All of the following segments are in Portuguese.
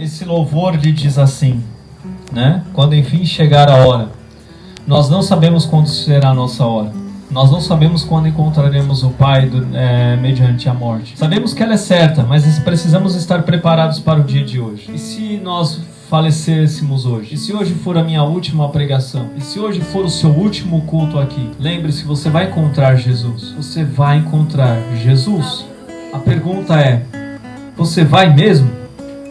esse louvor lhe diz assim, né? Quando enfim chegar a hora. Nós não sabemos quando será a nossa hora. Nós não sabemos quando encontraremos o Pai mediante a morte. Sabemos que ela é certa, mas precisamos estar preparados para o dia de hoje. E se nós falecêssemos hoje? E se hoje for a minha última pregação? E se hoje for o seu último culto aqui? Lembre-se, você vai encontrar Jesus. Você vai encontrar Jesus. A pergunta é, você vai mesmo?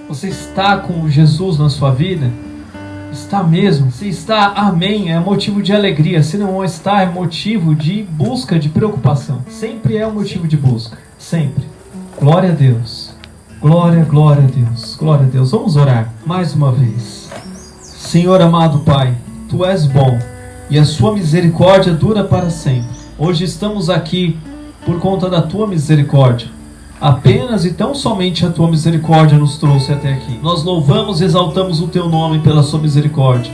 Você está com Jesus na sua vida? Está mesmo? Se está, amém, é motivo de alegria. Se não está, é motivo de busca, de preocupação. Sempre é um motivo de busca. Sempre. Glória a Deus. Glória, glória a Deus. Glória a Deus. Vamos orar mais uma vez. Senhor amado Pai, Tu és bom e a Sua misericórdia dura para sempre. Hoje estamos aqui por conta da Tua misericórdia. Apenas e tão somente a Tua misericórdia nos trouxe até aqui. Nós louvamos e exaltamos o Teu nome pela Sua misericórdia.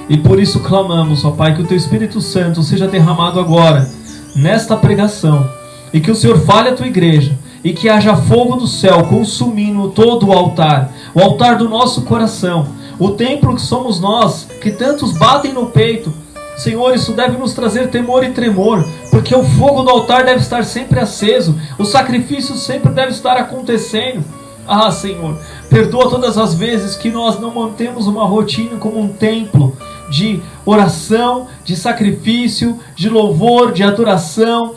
E por isso clamamos, ó Pai, que o Teu Espírito Santo seja derramado agora, nesta pregação. E que o Senhor fale a Tua igreja. E que haja fogo do céu consumindo todo o altar do nosso coração. O templo que somos nós, que tantos batem no peito. Senhor, isso deve nos trazer temor e tremor, porque o fogo do altar deve estar sempre aceso, o sacrifício sempre deve estar acontecendo. Ah, Senhor, perdoa todas as vezes que nós não mantemos uma rotina como um templo de oração, de sacrifício, de louvor, de adoração,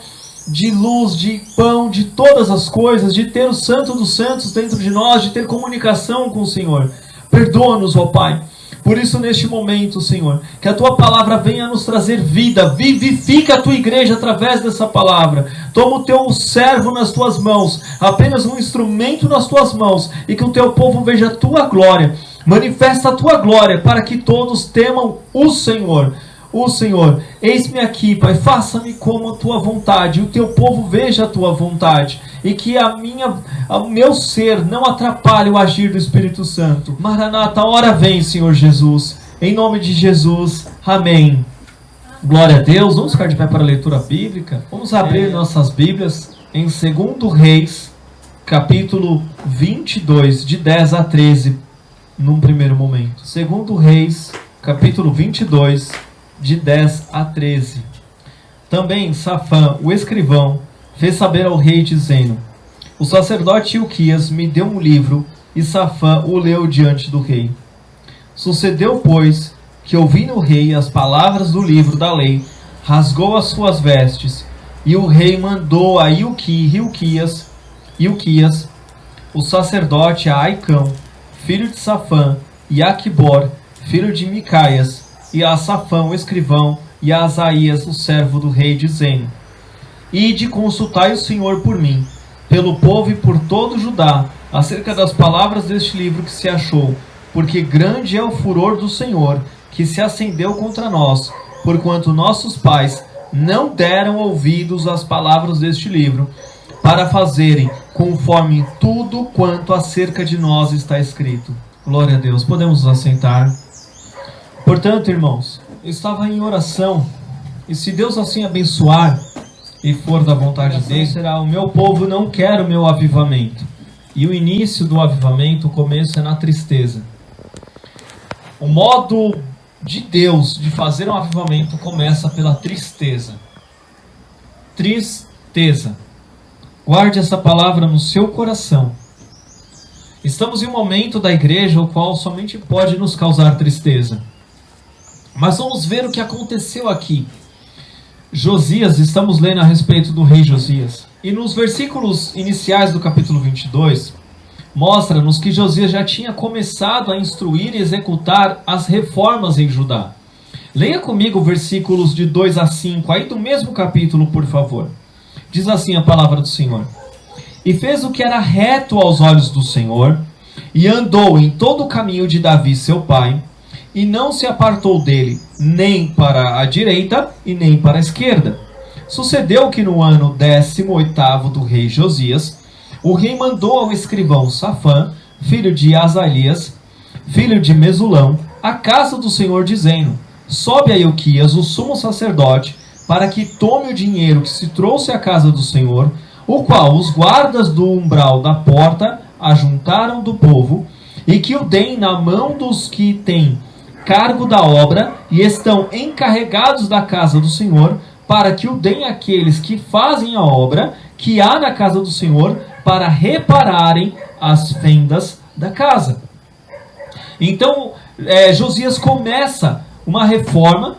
de luz, de pão, de todas as coisas, de ter o Santo dos Santos dentro de nós, de ter comunicação com o Senhor. Perdoa-nos, ó Pai. Por isso, neste momento, Senhor, que a Tua palavra venha nos trazer vida, vivifica a Tua igreja através dessa palavra. Toma o Teu servo nas Tuas mãos, apenas um instrumento nas Tuas mãos, e que o Teu povo veja a Tua glória. Manifesta a Tua glória para que todos temam o Senhor. O Senhor, eis-me aqui, Pai, faça-me como a Tua vontade, e o Teu povo veja a Tua vontade, e que o meu ser não atrapalhe o agir do Espírito Santo. Maranata, a hora vem, Senhor Jesus, em nome de Jesus, amém. Glória a Deus. Vamos ficar de pé para a leitura bíblica. Vamos abrir nossas Bíblias em 2 Reis, capítulo 22, de 10 a 13, num primeiro momento. 2 Reis, capítulo 22, de 10 a 13. Também Safã, o escrivão, fez saber ao rei, dizendo: o sacerdote Ilquias me deu um livro, e Safã o leu diante do rei. Sucedeu, pois, que, ouvindo o rei as palavras do livro da lei, rasgou as suas vestes, e o rei mandou a Ilquias, o sacerdote, a Aicão, filho de Safã, e a Aquibor, filho de Micaias, e a Safã, o escrivão, e a Asaías, o servo do rei, dizendo: ide, consultai o Senhor por mim, pelo povo e por todo Judá, acerca das palavras deste livro que se achou, porque grande é o furor do Senhor, que se acendeu contra nós, porquanto nossos pais não deram ouvidos às palavras deste livro, para fazerem conforme tudo quanto acerca de nós está escrito. Glória a Deus. Podemos nos assentar. Portanto, irmãos, eu estava em oração, e se Deus assim abençoar, e for da vontade dele, será: o meu povo não quer o meu avivamento. E o início do avivamento, o começo é na tristeza. O modo de Deus de fazer um avivamento começa pela tristeza. Tristeza. Guarde essa palavra no seu coração. Estamos em um momento da igreja o qual somente pode nos causar tristeza. Mas vamos ver o que aconteceu aqui. Josias, estamos lendo a respeito do rei Josias. E nos versículos iniciais do capítulo 22, mostra-nos que Josias já tinha começado a instruir e executar as reformas em Judá. Leia comigo versículos de 2 a 5, aí do mesmo capítulo, por favor. Diz assim a palavra do Senhor: e fez o que era reto aos olhos do Senhor, e andou em todo o caminho de Davi seu pai, e não se apartou dele, nem para a direita e nem para a esquerda. Sucedeu que no ano 18º do rei Josias, o rei mandou ao escrivão Safã, filho de Azalias, filho de Mesulão, à casa do Senhor, dizendo: sobe a Ilquias, o sumo sacerdote, para que tome o dinheiro que se trouxe à casa do Senhor, o qual os guardas do umbral da porta ajuntaram do povo, e que o deem na mão dos que têm cargo da obra e estão encarregados da casa do Senhor, para que o deem àqueles que fazem a obra que há na casa do Senhor, para repararem as fendas da casa. Então, Josias começa uma reforma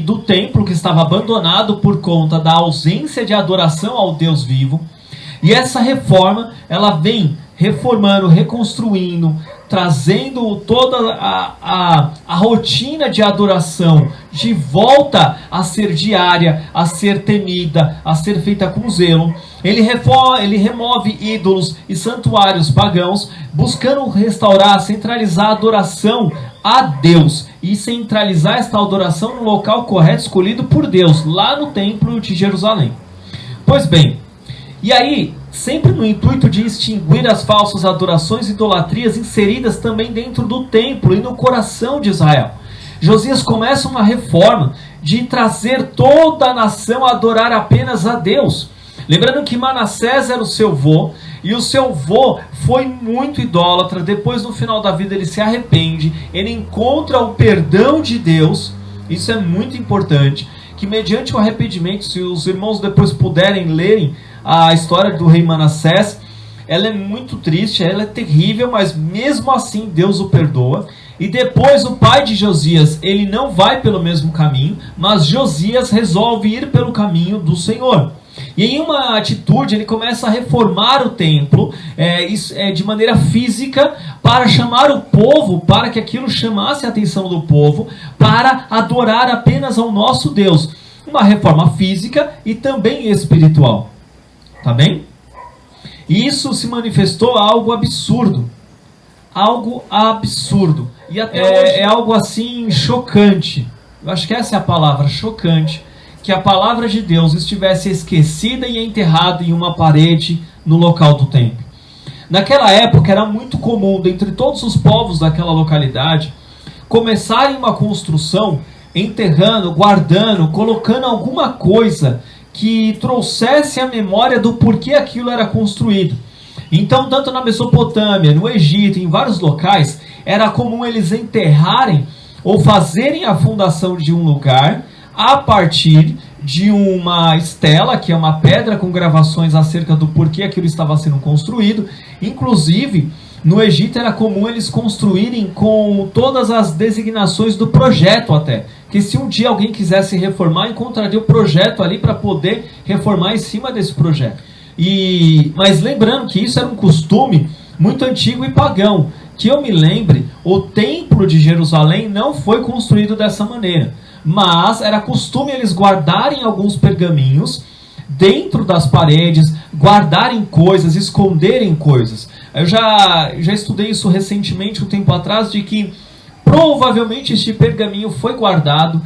do templo que estava abandonado por conta da ausência de adoração ao Deus vivo. E essa reforma, ela vem reformando, reconstruindo, trazendo toda a rotina de adoração de volta a ser diária, a ser temida, a ser feita com zelo. Ele remove ídolos e santuários pagãos, buscando restaurar, centralizar a adoração a Deus e centralizar esta adoração no local correto escolhido por Deus, lá no templo de Jerusalém. Pois bem, e aí, sempre no intuito de extinguir as falsas adorações e idolatrias inseridas também dentro do templo e no coração de Israel, Josias começa uma reforma de trazer toda a nação a adorar apenas a Deus. Lembrando que Manassés era o seu vô, e o seu vô foi muito idólatra. Depois, no final da vida, ele se arrepende, ele encontra o perdão de Deus. Isso é muito importante, que mediante o arrependimento, se os irmãos depois puderem lerem a história do rei Manassés, ela é muito triste, ela é terrível, mas mesmo assim Deus o perdoa. E depois o pai de Josias, ele não vai pelo mesmo caminho, mas Josias resolve ir pelo caminho do Senhor. E em uma atitude ele começa a reformar o templo de maneira física, para chamar o povo, para que aquilo chamasse a atenção do povo, para adorar apenas ao nosso Deus. Uma reforma física e também espiritual. Tá bem? E isso se manifestou algo absurdo. Algo absurdo. E até hoje é algo assim chocante. Eu acho que essa é a palavra, chocante. Que a palavra de Deus estivesse esquecida e enterrada em uma parede no local do templo. Naquela época era muito comum, dentre todos os povos daquela localidade, começarem uma construção enterrando, guardando, colocando alguma coisa que trouxesse a memória do porquê aquilo era construído. Então, tanto na Mesopotâmia, no Egito, em vários locais, era comum eles enterrarem ou fazerem a fundação de um lugar a partir de uma estela, que é uma pedra com gravações acerca do porquê aquilo estava sendo construído. Inclusive, no Egito era comum eles construírem com todas as designações do projeto até. Que se um dia alguém quisesse reformar, encontraria o projeto ali para poder reformar em cima desse projeto. Mas lembrando que isso era um costume muito antigo e pagão. Que eu me lembre, o templo de Jerusalém não foi construído dessa maneira. Mas era costume eles guardarem alguns pergaminhos dentro das paredes, guardarem coisas, esconderem coisas. Eu já estudei isso recentemente, um tempo atrás, de que provavelmente este pergaminho foi guardado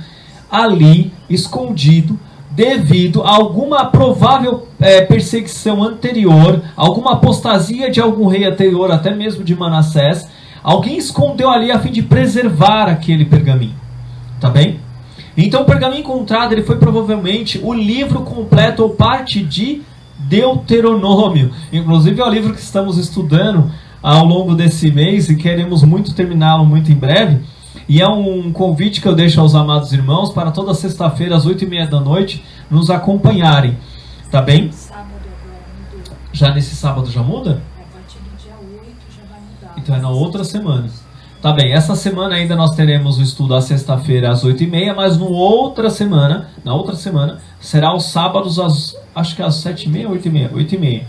ali, escondido, devido a alguma provável perseguição anterior, alguma apostasia de algum rei anterior, até mesmo de Manassés. Alguém escondeu ali a fim de preservar aquele pergaminho. Tá bem? Então o pergaminho encontrado, ele foi provavelmente o livro completo ou parte de Deuteronômio. Inclusive é o livro que estamos estudando ao longo desse mês e queremos muito terminá-lo muito em breve. E é um convite que eu deixo aos amados irmãos para toda sexta-feira às 8h30 da noite nos acompanharem. Tá bem? Sábado agora mudou. Já nesse sábado já muda? A partir do dia 8 já vai mudar. Então é na outra semana. Tá bem, essa semana ainda nós teremos o estudo à sexta-feira às 8h30, mas na outra semana será os sábados acho que às 7h30 ou 8h30? 8h30,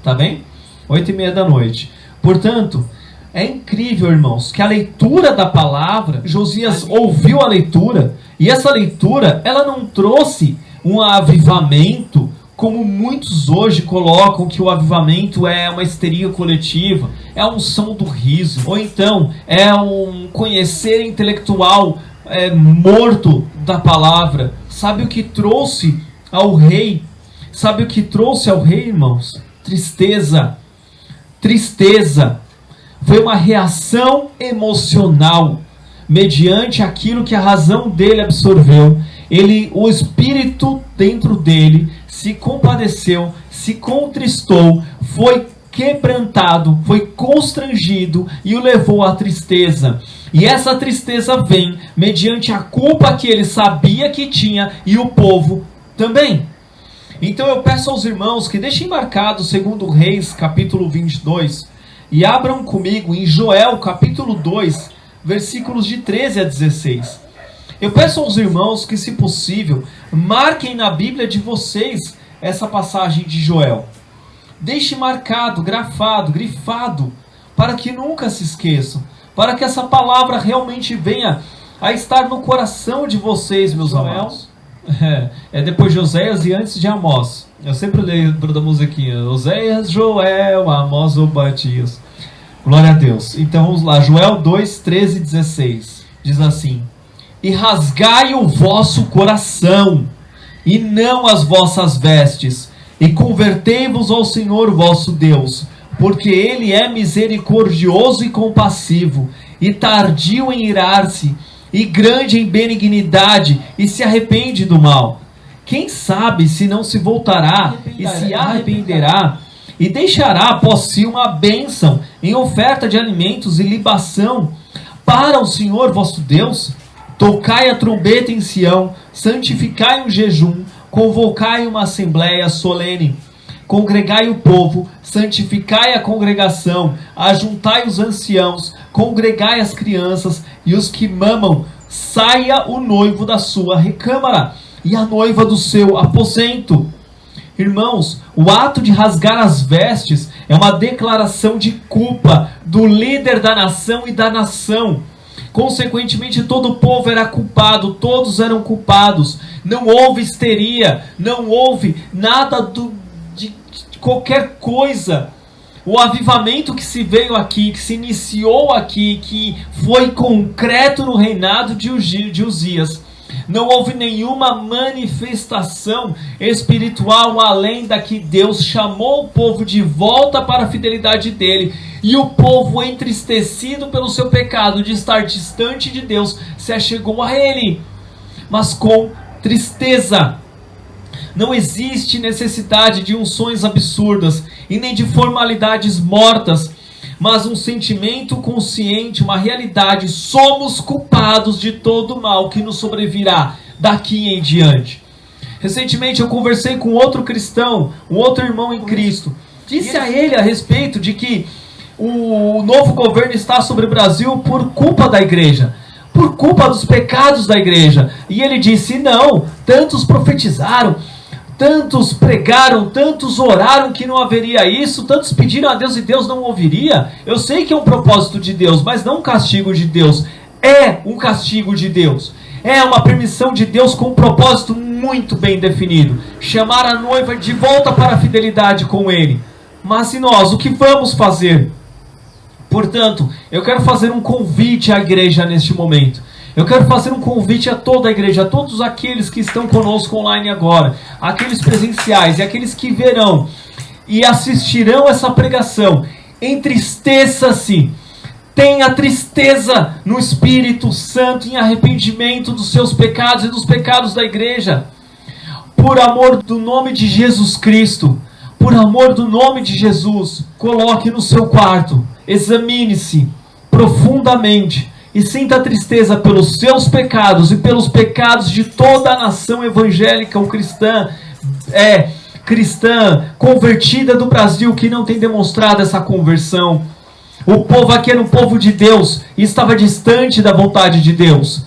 tá bem? 8h30 da noite. Portanto, é incrível, irmãos, que a leitura da palavra, Josias ouviu a leitura, e essa leitura, ela não trouxe um avivamento, como muitos hoje colocam que o avivamento é uma histeria coletiva, é a unção do riso, ou então é um conhecer intelectual morto da palavra. Sabe o que trouxe ao rei? Sabe o que trouxe ao rei, irmãos? Tristeza. Tristeza. Foi uma reação emocional, mediante aquilo que a razão dele absorveu. O espírito dentro dele se compadeceu, se contristou, foi quebrantado, foi constrangido e o levou à tristeza. E essa tristeza vem mediante a culpa que ele sabia que tinha e o povo também. Então eu peço aos irmãos que deixem marcado 2 Reis, capítulo 22, e abram comigo em Joel, capítulo 2, versículos de 13 a 16. Eu peço aos irmãos que, se possível, marquem na Bíblia de vocês essa passagem de Joel. Deixe marcado, grifado, para que nunca se esqueçam, para que essa palavra realmente venha a estar no coração de vocês, meus amados. É depois de Oséias e antes de Amós. Eu sempre lembro da musiquinha: Oséias, Joel, Amós, Obadias. Glória a Deus. Então vamos lá, Joel 2, 13 e 16. Diz assim: e rasgai o vosso coração, e não as vossas vestes, e convertei-vos ao Senhor vosso Deus, porque Ele é misericordioso e compassivo, e tardio em irar-se, e grande em benignidade, e se arrepende do mal. Quem sabe se não se voltará e se arrependerá, e deixará após si uma bênção em oferta de alimentos e libação para o Senhor vosso Deus? Tocai a trombeta em Sião, santificai um jejum, convocai uma assembleia solene. Congregai o povo, santificai a congregação, ajuntai os anciãos, congregai as crianças e os que mamam. Saia o noivo da sua recâmara e a noiva do seu aposento. Irmãos, o ato de rasgar as vestes é uma declaração de culpa do líder da nação e da nação. Consequentemente, todo o povo era culpado, todos eram culpados. Não houve histeria, não houve nada de qualquer coisa. O avivamento que se veio aqui, que se iniciou aqui, que foi concreto no reinado de Uzias, não houve nenhuma manifestação espiritual além da que Deus chamou o povo de volta para a fidelidade dele. E o povo, entristecido pelo seu pecado de estar distante de Deus, se achegou a ele, mas com tristeza. Não existe necessidade de unções absurdas e nem de formalidades mortas, mas um sentimento consciente, uma realidade. Somos culpados de todo o mal que nos sobrevirá daqui em diante. Recentemente eu conversei com outro cristão, um outro irmão em Cristo. Disse a ele a respeito de que o novo governo está sobre o Brasil por culpa da igreja, por culpa dos pecados da igreja. E ele disse: não, tantos profetizaram, tantos pregaram, tantos oraram que não haveria isso, tantos pediram a Deus e Deus não ouviria. Eu sei que é um propósito de Deus, mas não um castigo de Deus. É um castigo de Deus. É uma permissão de Deus com um propósito muito bem definido: chamar a noiva de volta para a fidelidade com Ele. Mas e nós, o que vamos fazer? Portanto, eu quero fazer um convite à igreja neste momento. Eu quero fazer um convite a toda a igreja, a todos aqueles que estão conosco online agora, aqueles presenciais e aqueles que verão e assistirão essa pregação. Entristeça-se, tenha tristeza no Espírito Santo, em arrependimento dos seus pecados e dos pecados da igreja. Por amor do nome de Jesus Cristo, por amor do nome de Jesus, coloque no seu quarto, examine-se profundamente e sinta tristeza pelos seus pecados e pelos pecados de toda a nação evangélica ou cristã, convertida do Brasil, que não tem demonstrado essa conversão. O povo aqui era um povo de Deus e estava distante da vontade de Deus.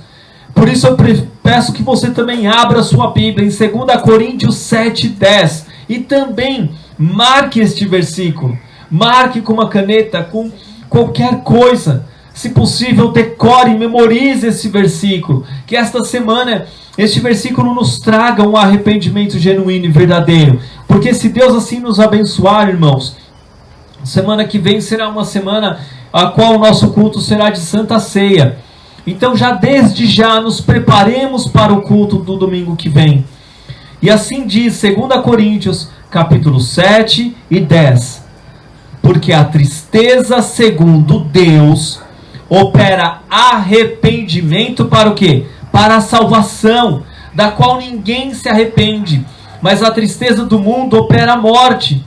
Por isso eu peço que você também abra sua Bíblia em 2 Coríntios 7:10 e também marque este versículo. Marque com uma caneta, com qualquer coisa. Se possível, decore, memorize esse versículo. Que esta semana este versículo nos traga um arrependimento genuíno e verdadeiro. Porque se Deus assim nos abençoar, irmãos, semana que vem será uma semana a qual o nosso culto será de Santa Ceia. Então já desde já nos preparemos para o culto do domingo que vem. E assim diz 2 Coríntios capítulo 7 e 10. Porque a tristeza segundo Deus opera arrependimento para o quê? Para a salvação, da qual ninguém se arrepende. Mas a tristeza do mundo opera a morte.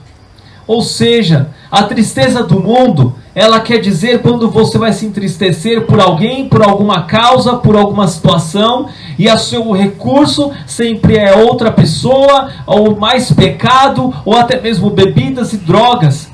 Ou seja, A tristeza do mundo, ela quer dizer quando você vai se entristecer por alguém, por alguma causa, por alguma situação, e o seu recurso sempre é outra pessoa, ou mais pecado, ou até mesmo bebidas e drogas.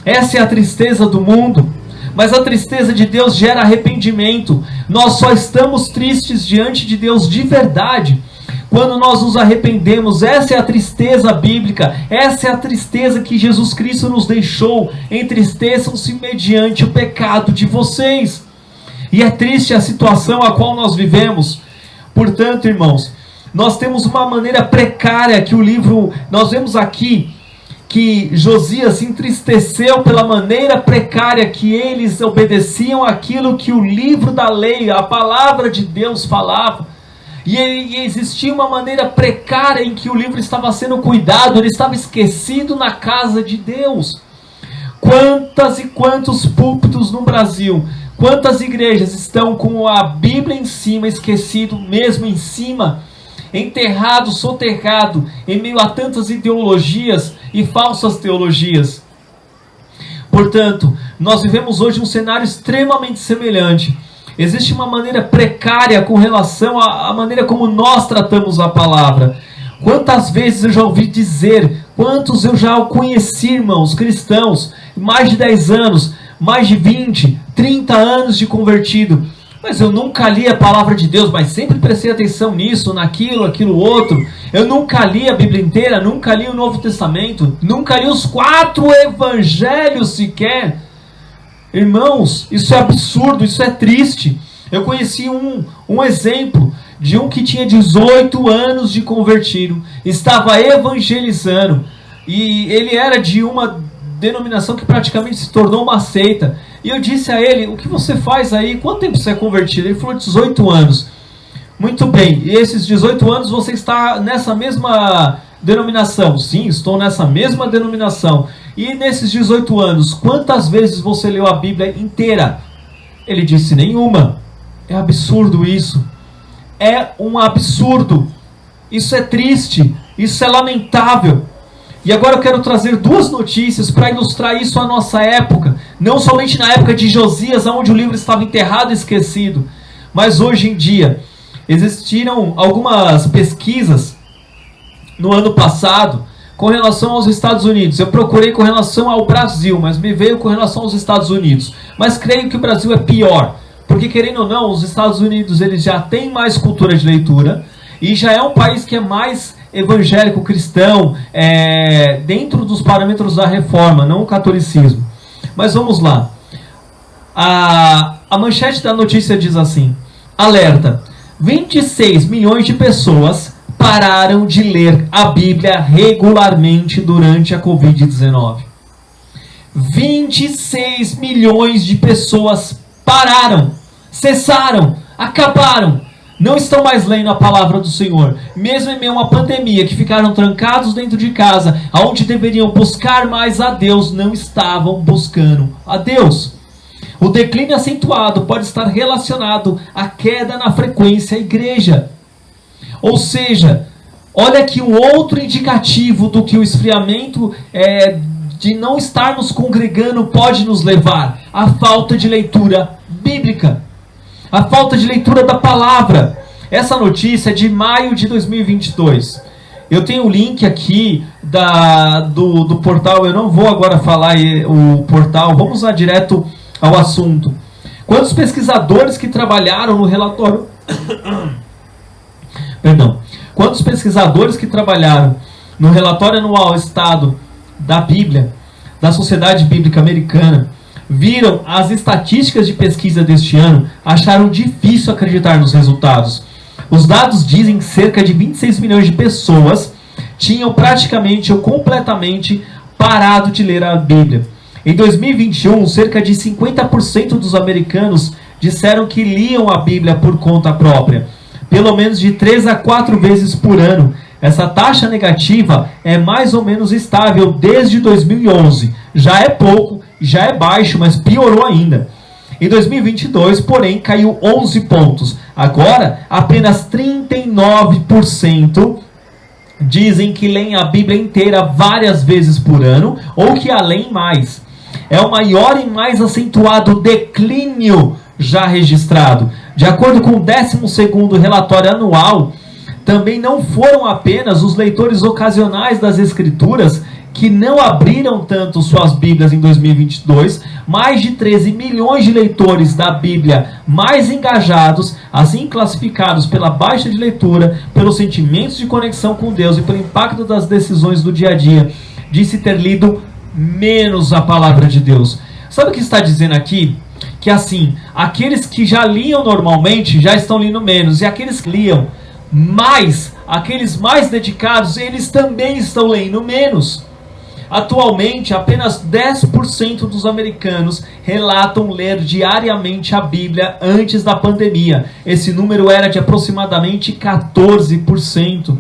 Essa é a tristeza do mundo. Mas a tristeza de Deus gera arrependimento. Nós só estamos tristes diante de Deus de verdade quando nós nos arrependemos. Essa é a tristeza bíblica. Essa é a tristeza que Jesus Cristo nos deixou. Entristeçam-se mediante o pecado de vocês. E é triste a situação a qual nós vivemos. Portanto, irmãos, nós temos uma maneira precária que o livro... Nós vemos aqui que Josias se entristeceu pela maneira precária que eles obedeciam aquilo que o livro da lei, a palavra de Deus falava. E existia uma maneira precária em que o livro estava sendo cuidado, ele estava esquecido na casa de Deus. Quantas e quantos púlpitos no Brasil, quantas igrejas estão com a Bíblia em cima, esquecido mesmo em cima, enterrado, soterrado, em meio a tantas ideologias e falsas teologias. Portanto, nós vivemos hoje um cenário extremamente semelhante. Existe uma maneira precária com relação à maneira como nós tratamos a palavra. Quantas vezes eu já ouvi dizer, quantos eu já conheci, irmãos, cristãos, mais de 10 anos, mais de 20, 30 anos de convertido, mas eu nunca li a palavra de Deus, mas sempre prestei atenção nisso, naquilo, aquilo outro. Eu nunca li a Bíblia inteira, nunca li o Novo Testamento, nunca li os 4 evangelhos sequer. Irmãos, isso é absurdo, isso é triste. Eu conheci um exemplo de um que tinha 18 anos de convertido, estava evangelizando, e ele era de uma denominação que praticamente se tornou uma seita. E eu disse a ele, o que você faz aí? Quanto tempo você é convertido? Ele falou 18 anos. Muito bem, e esses 18 anos você está nessa mesma denominação? Sim, estou nessa mesma denominação. E nesses 18 anos, quantas vezes você leu a Bíblia inteira? Ele disse, nenhuma. É absurdo isso. É um absurdo. Isso é triste. Isso é lamentável. E agora eu quero trazer 2 notícias para ilustrar isso à nossa época. Não somente na época de Josias, onde o livro estava enterrado e esquecido, mas hoje em dia. Existiram algumas pesquisas no ano passado com relação aos Estados Unidos. Eu procurei com relação ao Brasil, mas me veio com relação aos Estados Unidos. Mas creio que o Brasil é pior, porque querendo ou não, os Estados Unidos eles já têm mais cultura de leitura e já é um país que é mais evangélico cristão, dentro dos parâmetros da reforma, não o catolicismo. Mas vamos lá. A manchete da notícia diz assim: alerta, 26 milhões de pessoas pararam de ler a Bíblia regularmente durante a Covid-19. 26 milhões de pessoas pararam, cessaram, acabaram. Não estão mais lendo a palavra do Senhor. Mesmo em meio a uma pandemia, que ficaram trancados dentro de casa, onde deveriam buscar mais a Deus, não estavam buscando a Deus. O declínio acentuado pode estar relacionado à queda na frequência à igreja. Ou seja, olha aqui um outro indicativo do que o esfriamento de não estarmos congregando pode nos levar. A falta de leitura bíblica. A falta de leitura da palavra. Essa notícia é de maio de 2022. Eu tenho o link aqui do portal. Eu não vou agora falar o portal. Vamos lá direto ao assunto. Quantos pesquisadores que trabalharam no relatório... Quantos pesquisadores que trabalharam no relatório anual Estado da Bíblia, da Sociedade Bíblica Americana, viram as estatísticas de pesquisa deste ano, acharam difícil acreditar nos resultados. Os dados dizem que cerca de 26 milhões de pessoas tinham praticamente ou completamente parado de ler a Bíblia. Em 2021, cerca de 50% dos americanos disseram que liam a Bíblia por conta própria, pelo menos de 3 a 4 vezes por ano. Essa taxa negativa é mais ou menos estável desde 2011. Já é pouco, já é baixo, mas piorou ainda. Em 2022, porém, caiu 11 pontos. Agora, apenas 39% dizem que leem a Bíblia inteira várias vezes por ano ou que a leem mais. é o maior e mais acentuado declínio já registrado. De acordo com o 12º relatório anual, também não foram apenas os leitores ocasionais das Escrituras que não abriram tanto suas Bíblias em 2022, mais de 13 milhões de leitores da Bíblia mais engajados, assim classificados pela baixa de leitura, pelos sentimentos de conexão com Deus e pelo impacto das decisões do dia a dia, disse ter lido menos a palavra de Deus. Sabe o que está dizendo aqui? Que assim, aqueles que já liam normalmente já estão lendo menos, e aqueles que liam mais, aqueles mais dedicados, eles também estão lendo menos. Atualmente, apenas 10% dos americanos relatam ler diariamente a Bíblia antes da pandemia. Esse número era de aproximadamente 14%.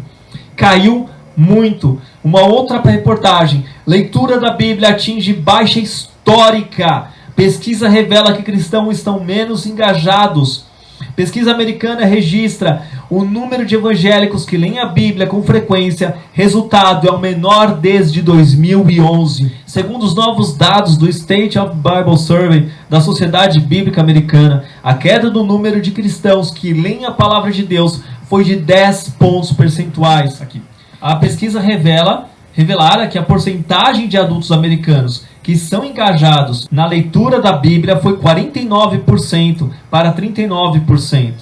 Caiu muito. Uma outra reportagem: leitura da Bíblia atinge baixa histórica. Pesquisa revela que cristãos estão menos engajados. Pesquisa americana registra o número de evangélicos que leem a Bíblia com frequência. Resultado, é o menor desde 2011. Segundo os novos dados do State of Bible Survey da Sociedade Bíblica Americana, a queda do número de cristãos que leem a palavra de Deus foi de 10 pontos percentuais. Aqui. A pesquisa revelara que a porcentagem de adultos americanos que são engajados na leitura da Bíblia foi 49% para 39%.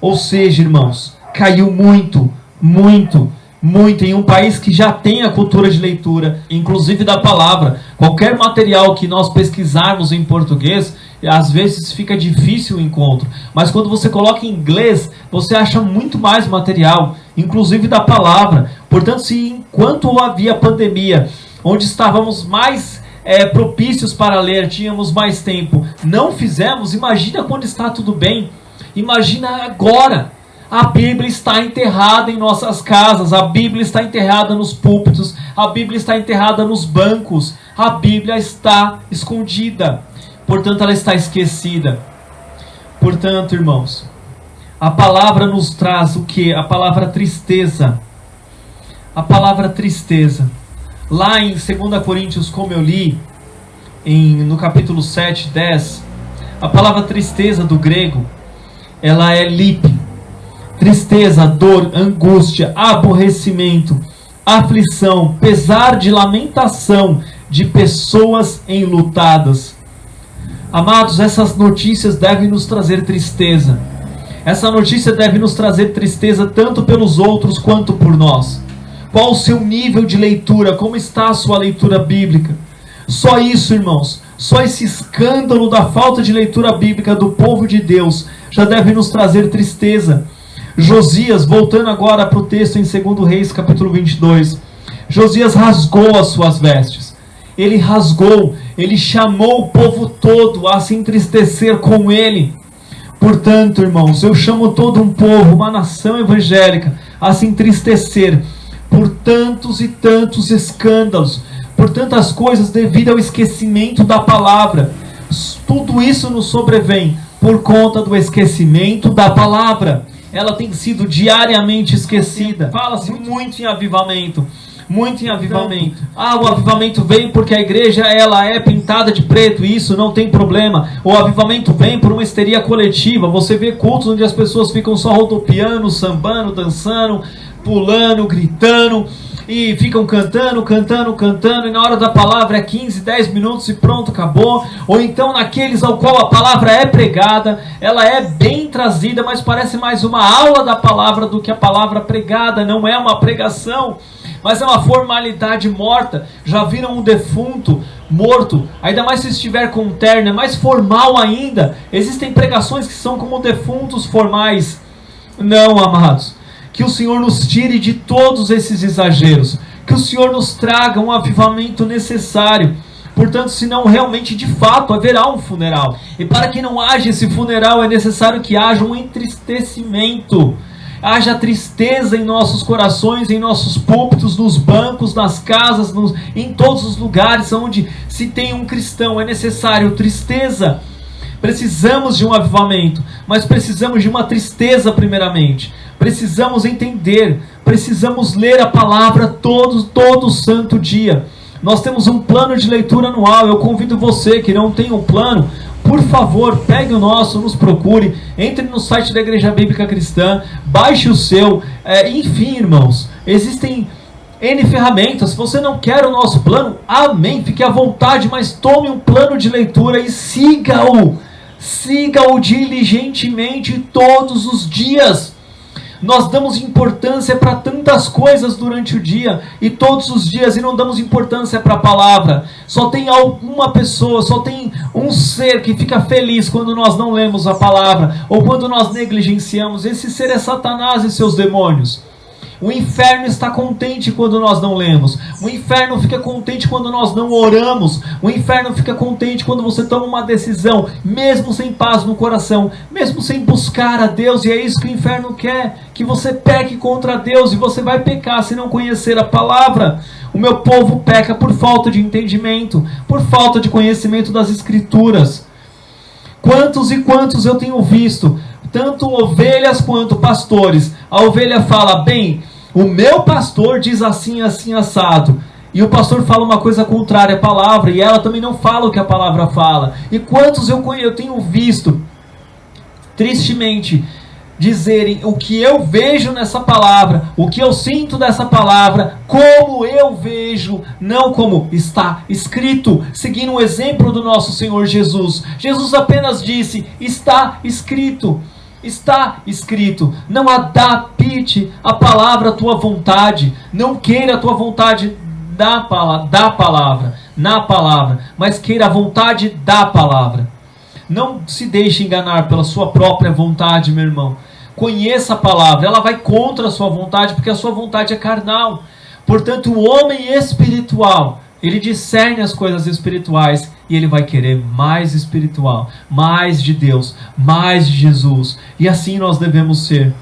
Ou seja, irmãos, caiu muito, muito, muito em um país que já tem a cultura de leitura, inclusive da palavra. Qualquer material que nós pesquisarmos em português, às vezes fica difícil o encontro. Mas quando você coloca em inglês, você acha muito mais material, inclusive da palavra. Portanto, se enquanto havia pandemia, onde estávamos mais propícios para ler, tínhamos mais tempo, não fizemos, imagina quando está tudo bem. Imagina agora. A Bíblia está enterrada em nossas casas, a Bíblia está enterrada nos púlpitos, a Bíblia está enterrada nos bancos, a Bíblia está escondida, portanto ela está esquecida. Portanto, irmãos, a palavra nos traz o que? A palavra tristeza. A palavra tristeza. Lá em 2 Coríntios, como eu li, no capítulo 7, 10, a palavra tristeza do grego, ela é lip. Tristeza, dor, angústia, aborrecimento, aflição, pesar de lamentação de pessoas enlutadas. Amados, essas notícias devem nos trazer tristeza. Essa notícia deve nos trazer tristeza tanto pelos outros quanto por nós. Qual o seu nível de leitura? Como está a sua leitura bíblica? Só isso, irmãos, só esse escândalo da falta de leitura bíblica do povo de Deus já deve nos trazer tristeza. Josias, voltando agora para o texto em 2 Reis, capítulo 22. Josias rasgou as suas vestes. Ele rasgou, ele chamou o povo todo a se entristecer com ele. Portanto, irmãos, eu chamo todo um povo, uma nação evangélica, a se entristecer por tantos e tantos escândalos, por tantas coisas devido ao esquecimento da palavra. Tudo isso nos sobrevém por conta do esquecimento da palavra. Ela tem sido diariamente esquecida. Fala-se muito em avivamento. Muito em avivamento. O avivamento veio porque a igreja ela é pintada de preto, e isso não tem problema. O avivamento vem por uma histeria coletiva. Você vê cultos onde as pessoas ficam só rodopiando, sambando, dançando, pulando, gritando, e ficam cantando, e na hora da palavra é 15, 10 minutos e pronto, acabou. Ou então naqueles ao qual a palavra é pregada, ela é bem trazida, mas parece mais uma aula da palavra do que a palavra pregada. Não é uma pregação, mas é uma formalidade morta. Já viram um defunto morto? Ainda mais se estiver com um terno, é mais formal ainda. Existem pregações que são como defuntos formais. Não, amados. Que o Senhor nos tire de todos esses exageros. Que o Senhor nos traga um avivamento necessário. Portanto, senão realmente, de fato, haverá um funeral. E para que não haja esse funeral, é necessário que haja um entristecimento. Haja tristeza em nossos corações, em nossos púlpitos, nos bancos, nas casas, em todos os lugares onde se tem um cristão. É necessário tristeza. Precisamos de um avivamento, mas precisamos de uma tristeza primeiramente. Precisamos entender, precisamos ler a palavra todo santo dia. Nós temos um plano de leitura anual. Eu convido você que não tem um plano, por favor, pegue o nosso, nos procure, entre no site da Igreja Bíblica Cristã, baixe o seu, enfim, irmãos, existem N ferramentas. Se você não quer o nosso plano, amém, fique à vontade, mas tome um plano de leitura e siga-o diligentemente todos os dias. Nós damos importância para tantas coisas durante o dia e todos os dias, e não damos importância para a palavra. Só tem alguma pessoa, só tem um ser que fica feliz quando nós não lemos a palavra, ou quando nós negligenciamos. Esse ser é Satanás e seus demônios. O inferno está contente quando nós não lemos. O inferno fica contente quando nós não oramos. O inferno fica contente quando você toma uma decisão, mesmo sem paz no coração, mesmo sem buscar a Deus. E é isso que o inferno quer, que você peque contra Deus. E você vai pecar se não conhecer a palavra. O meu povo peca por falta de entendimento, por falta de conhecimento das Escrituras. Quantos e quantos eu tenho visto, tanto ovelhas quanto pastores. A ovelha fala, bem, o meu pastor diz assim, assim, assado. E o pastor fala uma coisa contrária à palavra, e ela também não fala o que a palavra fala. E quantos eu tenho visto, tristemente, dizerem o que eu vejo nessa palavra, o que eu sinto dessa palavra, como eu vejo, não como está escrito, seguindo o exemplo do nosso Senhor Jesus. Jesus apenas disse, está escrito. Está escrito. Não adapte a palavra à tua vontade. Não queira a tua vontade na palavra, mas queira a vontade da palavra. Não se deixe enganar pela sua própria vontade, meu irmão. Conheça a palavra. Ela vai contra a sua vontade, porque a sua vontade é carnal. Portanto, o homem espiritual, ele discerne as coisas espirituais, e ele vai querer mais espiritual, mais de Deus, mais de Jesus. E assim nós devemos ser.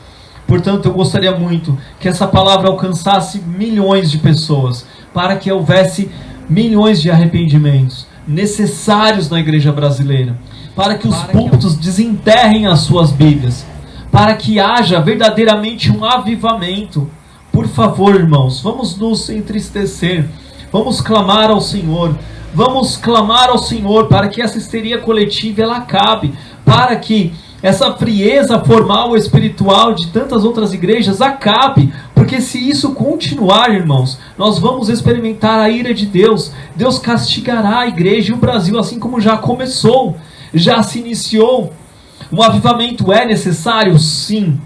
Portanto, eu gostaria muito que essa palavra alcançasse milhões de pessoas, para que houvesse milhões de arrependimentos necessários na igreja brasileira, para que os púlpitos desenterrem as suas Bíblias, para que haja verdadeiramente um avivamento. Por favor, irmãos, vamos nos entristecer, vamos clamar ao Senhor. Vamos clamar ao Senhor para que essa histeria coletiva ela acabe, para que essa frieza formal ou espiritual de tantas outras igrejas acabe, porque se isso continuar, irmãos, nós vamos experimentar a ira de Deus. Deus castigará a igreja e o Brasil, assim como já começou, já se iniciou. Um avivamento é necessário? Sim,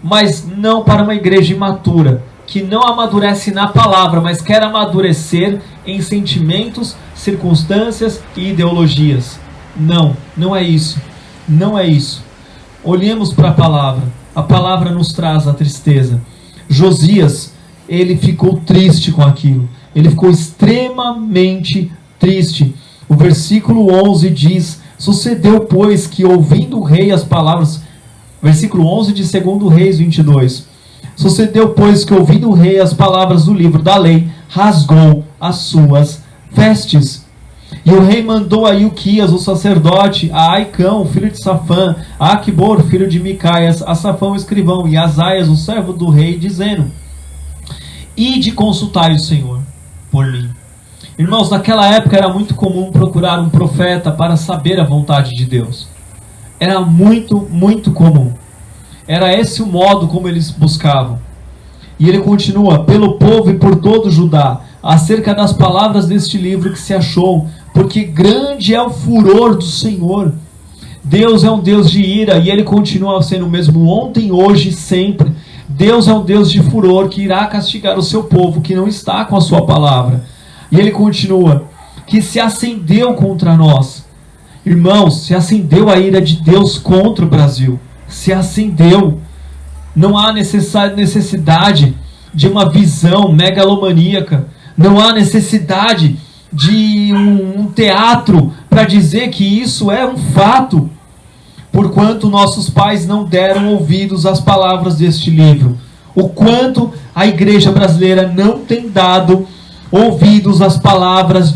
mas não para uma igreja imatura, que não amadurece na palavra, mas quer amadurecer em sentimentos, circunstâncias e ideologias. Não, não é isso. Não é isso. Olhemos para a palavra. A palavra nos traz a tristeza. Josias, ele ficou triste com aquilo. Ele ficou extremamente triste. O versículo 11 diz: sucedeu, pois, que ouvindo o rei as palavras... Versículo 11 de 2 Reis 22. Sucedeu, pois, que ouvindo o rei as palavras do livro da lei, rasgou as suas vestes. E o rei mandou a Ilquias, o sacerdote, a Aicão, filho de Safã, a Aquibor, filho de Micaias, a Safão, o escrivão, e a Azaias, o servo do rei, dizendo: ide consultai o Senhor por mim. Irmãos, naquela época era muito comum procurar um profeta para saber a vontade de Deus. Era muito, muito comum. Era esse o modo como eles buscavam. E ele continua: pelo povo e por todo Judá, acerca das palavras deste livro que se achou, porque grande é o furor do Senhor. Deus é um Deus de ira, e ele continua sendo o mesmo ontem, hoje e sempre. Deus é um Deus de furor, que irá castigar o seu povo que não está com a sua palavra. E ele continua: que se acendeu contra nós. Irmãos, se acendeu a ira de Deus contra o Brasil. Se acendeu. Não há necessidade de uma visão megalomaníaca. Não há necessidade de um teatro para dizer que isso é um fato. Porquanto nossos pais não deram ouvidos às palavras deste livro. O quanto a igreja brasileira não tem dado ouvidos às palavras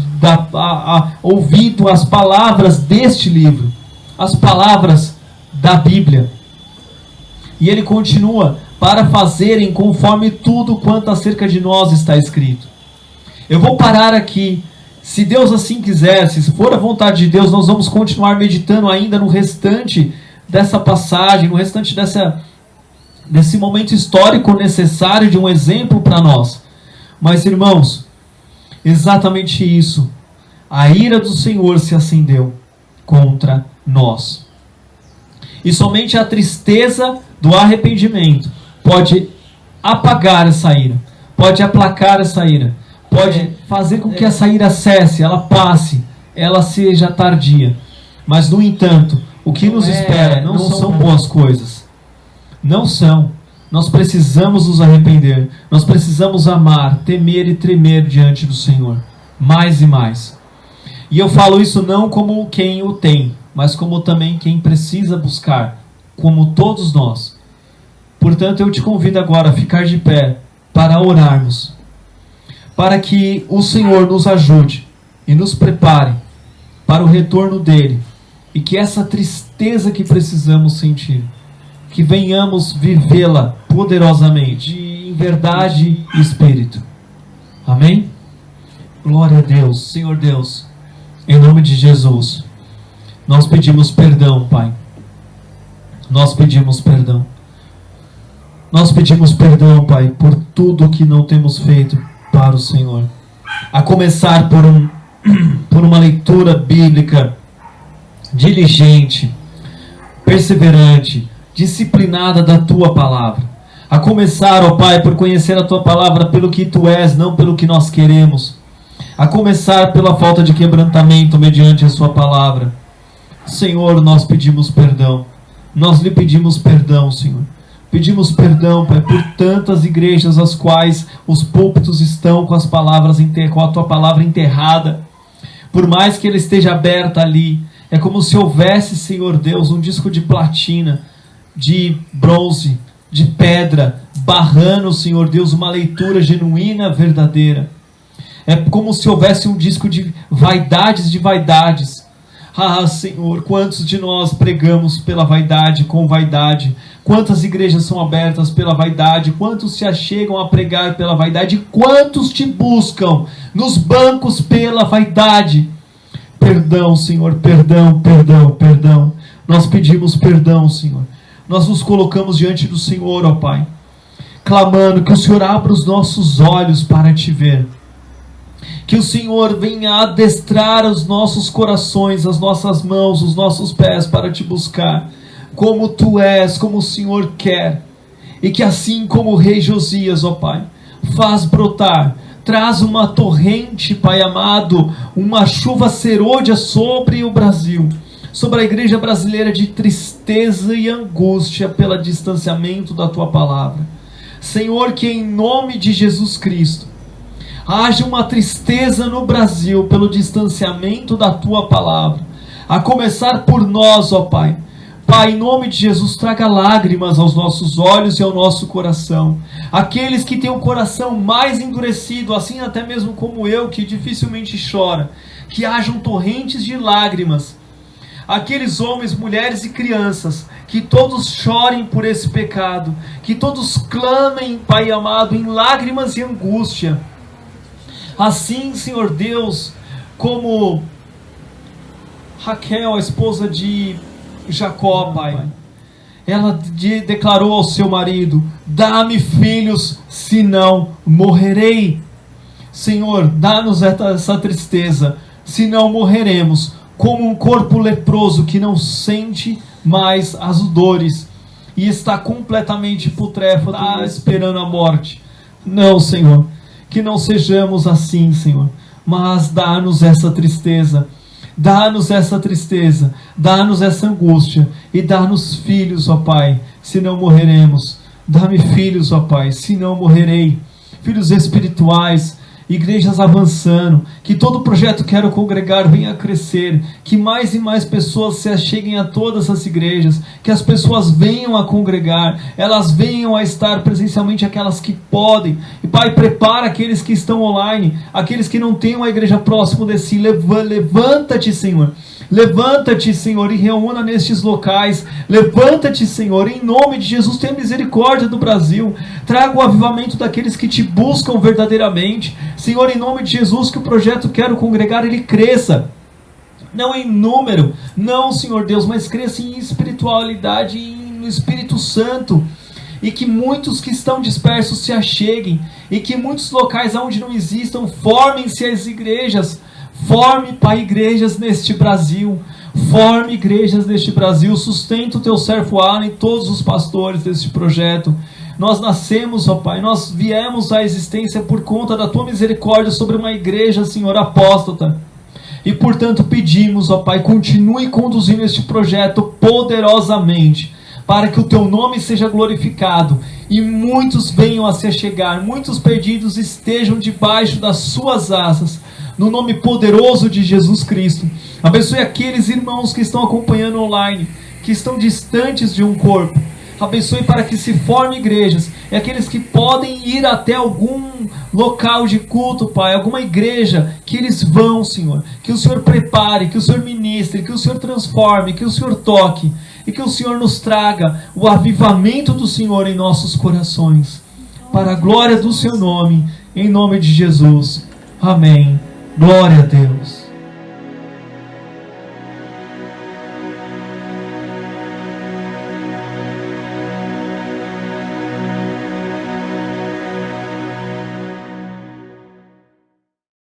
ouvido às palavras deste livro, as palavras da Bíblia. E ele continua: para fazerem conforme tudo quanto acerca de nós está escrito. Eu vou parar aqui. Se Deus assim quiser, se for a vontade de Deus, nós vamos continuar meditando ainda no restante dessa passagem, no restante desse momento histórico necessário de um exemplo para nós. Mas, irmãos, exatamente isso. A ira do Senhor se acendeu contra nós. E somente a tristeza do arrependimento pode apagar essa ira, pode aplacar essa ira, pode fazer com que essa ira cesse, ela passe, ela seja tardia. Mas, no entanto, o que nos espera não são boas coisas. Não são. Nós precisamos nos arrepender. Nós precisamos amar, temer e tremer diante do Senhor. Mais e mais. E eu falo isso não como quem o tem, mas como também quem precisa buscar, como todos nós. Portanto, eu te convido agora a ficar de pé para orarmos, para que o Senhor nos ajude e nos prepare para o retorno dele, e que essa tristeza que precisamos sentir, que venhamos vivê-la poderosamente, em verdade e espírito. Amém? Glória a Deus. Senhor Deus, em nome de Jesus, nós pedimos perdão, Pai. Nós pedimos perdão. Nós pedimos perdão, Pai, por tudo que não temos feito para o Senhor. A começar por uma leitura bíblica diligente, perseverante, disciplinada da Tua Palavra. A começar, ó Pai, por conhecer a Tua Palavra pelo que Tu és, não pelo que nós queremos. A começar pela falta de quebrantamento mediante a Sua Palavra. Senhor, nós pedimos perdão. Nós lhe pedimos perdão, Senhor. Pedimos perdão, Pai, por tantas igrejas as quais os púlpitos estão com com a Tua Palavra enterrada. Por mais que ela esteja aberta ali, é como se houvesse, Senhor Deus, um disco de platina, de bronze, de pedra, barrando, Senhor Deus, uma leitura genuína, verdadeira. É como se houvesse um disco de vaidades. Ah, Senhor, quantos de nós pregamos pela vaidade, com vaidade? Quantas igrejas são abertas pela vaidade? Quantos se achegam a pregar pela vaidade? Quantos te buscam nos bancos pela vaidade? Perdão, Senhor, perdão. Nós pedimos perdão, Senhor. Nós nos colocamos diante do Senhor, ó Pai, clamando que o Senhor abra os nossos olhos para te ver. Que o Senhor venha adestrar os nossos corações, as nossas mãos, os nossos pés para te buscar, como Tu és, como o Senhor quer. E que assim como o rei Josias, ó Pai, faz brotar, traz uma torrente, Pai amado, uma chuva serôdia sobre o Brasil, sobre a igreja brasileira, de tristeza e angústia pelo distanciamento da Tua Palavra. Senhor, que em nome de Jesus Cristo, haja uma tristeza no Brasil pelo distanciamento da Tua Palavra, a começar por nós, ó Pai. Pai, em nome de Jesus, traga lágrimas aos nossos olhos e ao nosso coração. Aqueles que têm o coração mais endurecido, assim até mesmo como eu, que dificilmente chora, que hajam torrentes de lágrimas. Aqueles homens, mulheres e crianças, que todos chorem por esse pecado, que todos clamem, Pai amado, em lágrimas e angústia. Assim, Senhor Deus, como Raquel, a esposa de Jacó, Pai, ela declarou ao seu marido: dá-me filhos, senão morrerei. Senhor, dá-nos essa tristeza, senão morreremos, como um corpo leproso que não sente mais as dores e está completamente putréfado, está esperando a morte. Não, Senhor, que não sejamos assim, Senhor, mas dá-nos essa tristeza. Dá-nos essa tristeza, dá-nos essa angústia e dá-nos filhos, ó Pai, senão morreremos. Dá-me filhos, ó Pai, senão morrerei. Filhos espirituais, igrejas avançando, que todo projeto Quero Congregar venha a crescer, que mais e mais pessoas se acheguem a todas as igrejas, que as pessoas venham a congregar, elas venham a estar presencialmente, aquelas que podem. E Pai, prepara aqueles que estão online, aqueles que não têm uma igreja próximo de si. Levanta-te, Senhor, Levanta-te, Senhor, e reúna nestes locais. Levanta-te, Senhor, em nome de Jesus. Tenha misericórdia do Brasil. Traga o avivamento daqueles que te buscam verdadeiramente. Senhor, em nome de Jesus, que o projeto Quero Congregar, ele cresça. Não em número, não, Senhor Deus, mas cresça em espiritualidade, no Espírito Santo. E que muitos que estão dispersos se acheguem. E que muitos locais onde não existam, formem-se as igrejas. Forme, Pai, igrejas neste Brasil. Forme igrejas neste Brasil. Sustenta o teu servo Alan e todos os pastores deste projeto. Nós nascemos, ó Pai, nós viemos à existência por conta da tua misericórdia sobre uma igreja, Senhor, apóstata. E portanto pedimos, ó Pai, continue conduzindo este projeto poderosamente, para que o teu nome seja glorificado e muitos venham a se achegar, muitos perdidos estejam debaixo das suas asas, no nome poderoso de Jesus Cristo. Abençoe aqueles irmãos que estão acompanhando online, que estão distantes de um corpo. Abençoe para que se formem igrejas, e aqueles que podem ir até algum local de culto, Pai, alguma igreja, que eles vão, Senhor. Que o Senhor prepare, que o Senhor ministre, que o Senhor transforme, que o Senhor toque, e que o Senhor nos traga o avivamento do Senhor em nossos corações, para a glória do seu nome, em nome de Jesus. Amém. Glória a Deus.